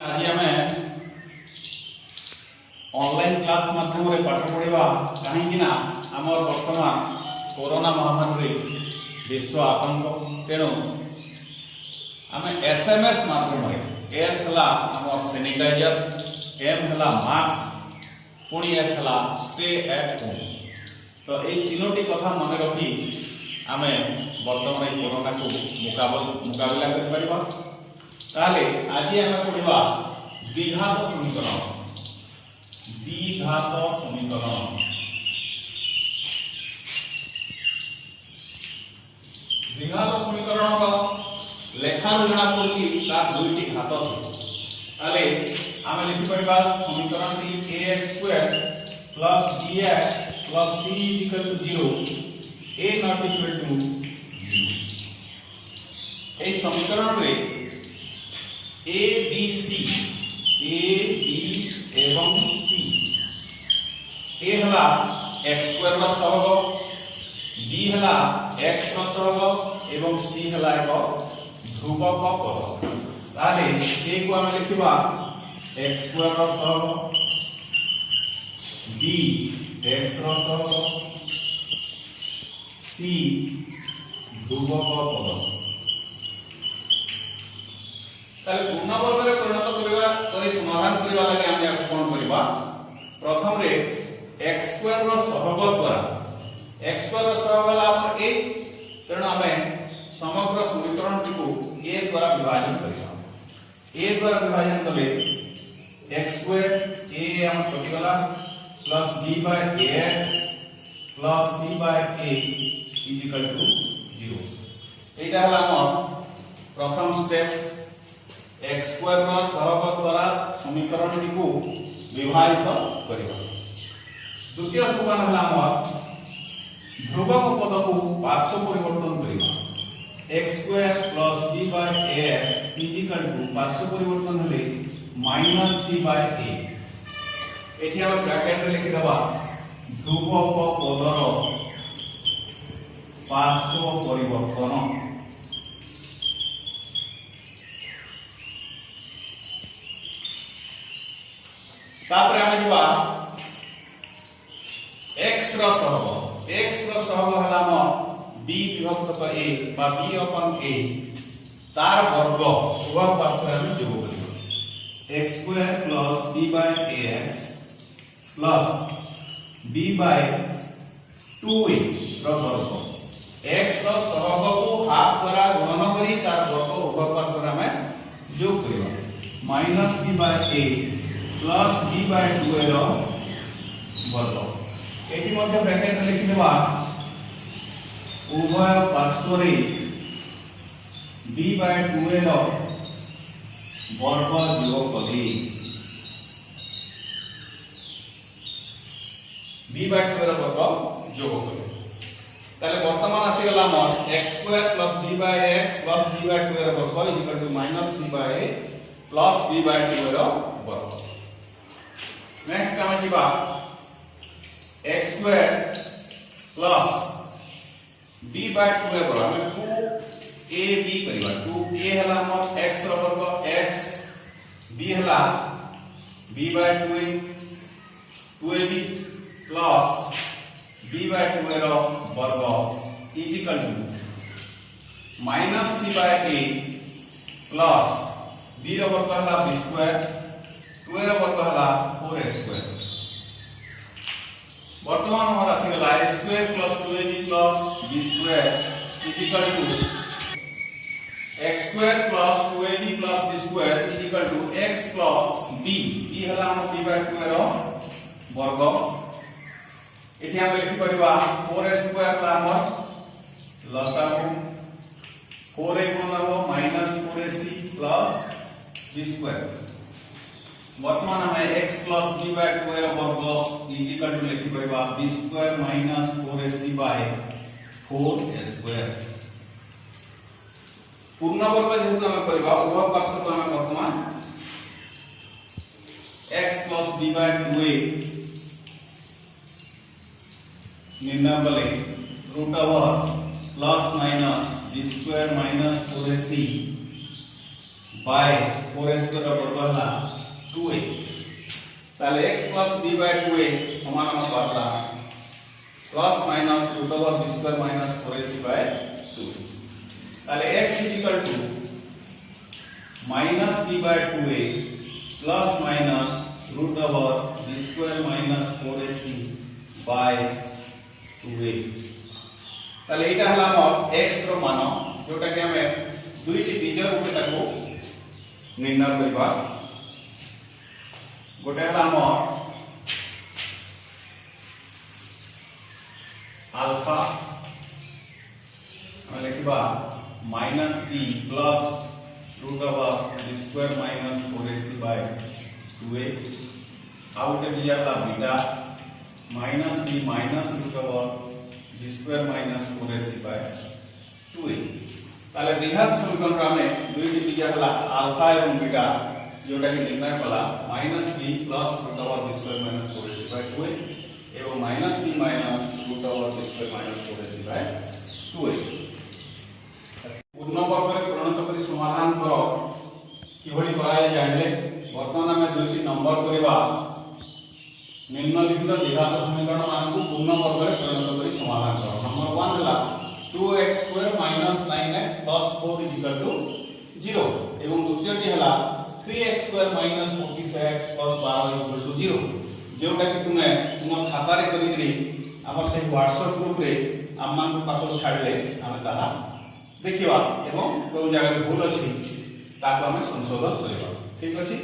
आज आम online class माध्यम रे पाठ पढ़ा कहीं आम बर्तमान कोरोना महामारी विश्व आतंक तेणु आम एसएमएस माध्यम एस है आम सैनिटाइजर एम है मास्क पुणी एस है स्टे एट होम। तो ये तीनोटी कथा मन रखी आम बर्तमान कोरोना को मुकाबला कर ताले आज आम पढ़ा द्विघात समीकरण। द्विघात समीकरण द्विघात समीकरण लेखा जना पड़ी तार दुईटी घात ताले आम लिखिपा समीकरण टी ax square plus bx plus c equal to 0 a not equal to 0। ए समीकरण रे a b c एवं c a हला x स्क्वायर रा सहग b हला x रा सहग एवं c हला एक ध्रुवक पद। ताले a को हम लिखिबा x स्क्वायर रा सहग b x रा सहग c ध्रुवक पद। ताले पूर्ण वर्ग रे परिणत करिवा करी समाधान करिवा लागि हम कोन करिबा प्रथम रे x स्क्वायर रो सहग द्वारा x स्क्वायर रो सहग हला अपन a तेणु हमें समग्र समीकरण टी को a द्वारा विभाजन करिबा। a द्वारा विभाजन कले x स्क्वायर a हम कटिगला plus b by ax plus c by a equal to 0। एटा हला हम प्रथम स्टेप x स्क्वायर रो सहग द्वारा समीकरण टी को विभाजित करिबा। द्वितीय सोपान हला हम ध्रुवक पद को पार्श्व परिवर्तन करिबा। x square plus b by ax equal to पार्श्व परिवर्तन हले माइनस c बाय a। एठी हम ब्रैकेट रे लिखि दबा ध्रुवक पदर पार्श्व परिवर्तन। तापर हम जवा x रो सहग हला हम b विभक्त क a बा b अपन a तार वर्ग उभय पार्श्व हम जोग करियो x square plus b by ax plus b by 2a रो वर्ग x रो सहग को हाफ द्वारा गुणन करी तार वर्ग उभय पार्श्व हम जोग करियो minus b by a plus b by 2a रो वर्ग। एटी मध्य ब्रैकेट लिखि देबा उभय पार्श्व रे b बाय 2a रो वर्ग योग करी b बाय 2a रो वर्ग योग करी। ताले वर्तमान आसी गला मोर x square plus b by x plus b by 2a रो वर्ग equal to minus c by a plus b by 2a रो वर्ग। नेक्स्ट हम जीवा x square plus b by 2a बराबर हमें 2ab करिबा 2a हला हम x रो वर्ग x b हला b by 2a 2ab plus b by 2a रो वर्ग is equal to minus c by a plus b रो वर्ग हला b स्क्वायर 2a रो वर्ग हला 4a स्क्वायर। वर्तमान हमारा सिंगला a square plus 2ab plus b square is equal to x square plus 2ab plus b square is equal to x plus b b हला हम b बाय 2 रो वर्ग। एठी हम लिखि परिबा 4a स्क्वायर हला हम लसागु 4a गुणन हो minus 4ac plus b square. वर्तमान हमें x प्लस b बाय 2 रो वर्ग इज इक्वल टू लिखि परिबा b square minus 4ac by 4a square. पूर्ण वर्ग जेहेतु हमें परिबा उभय पार्श्व को हमें वर्तमान x plus b by 2a निर्णय बले root over plus minus b square minus 4ac by 4a square बराबर हला 2a ताले x plus b by 2a समान हम पाता plus minus root over b square minus 4ac by 2 ताले x is equal to minus b by 2a plus minus root over b square minus 4ac by 2a ताले एटा हला हमर x रो मान जोटा कि हमें दुईटी बीज रूपे ताको निर्णय करबा गोटे हला हमर अल्फा हम लिखबा minus b plus root over b square minus 4ac by 2a आउट दिया था beta minus b minus root over b square minus 4ac by 2a ताले द्विघात समीकरण में दुईटी बीज हला अल्फा एवं बीटा जोटा कि निर्णय कला minus b plus root over b square minus 4ac by 2a एवं minus b minus root over b square minus 4ac by 2a पूर्ण वर्ग परिणत करी समाधान करो किभଳି कराले जानिले वर्तमान में दुईटी नंबर करबा निम्नलिखित द्विघात समीकरण मानकु पूर्ण वर्ग परिणत करी समाधान करो नंबर 1 हला 2x square minus 9x plus 4 0 एवं द्वितीयटी हला 3x square minus 46x plus 12 0 जोटा कि तुमे तुम खाता रे करी करी हमर से व्हाट्सएप ग्रुप रे आमान को पाखो छाडले हम ताहा देखिबा एवं कोन जगह भूल अछि ताको हम संशोधन करबा ठीक अछि।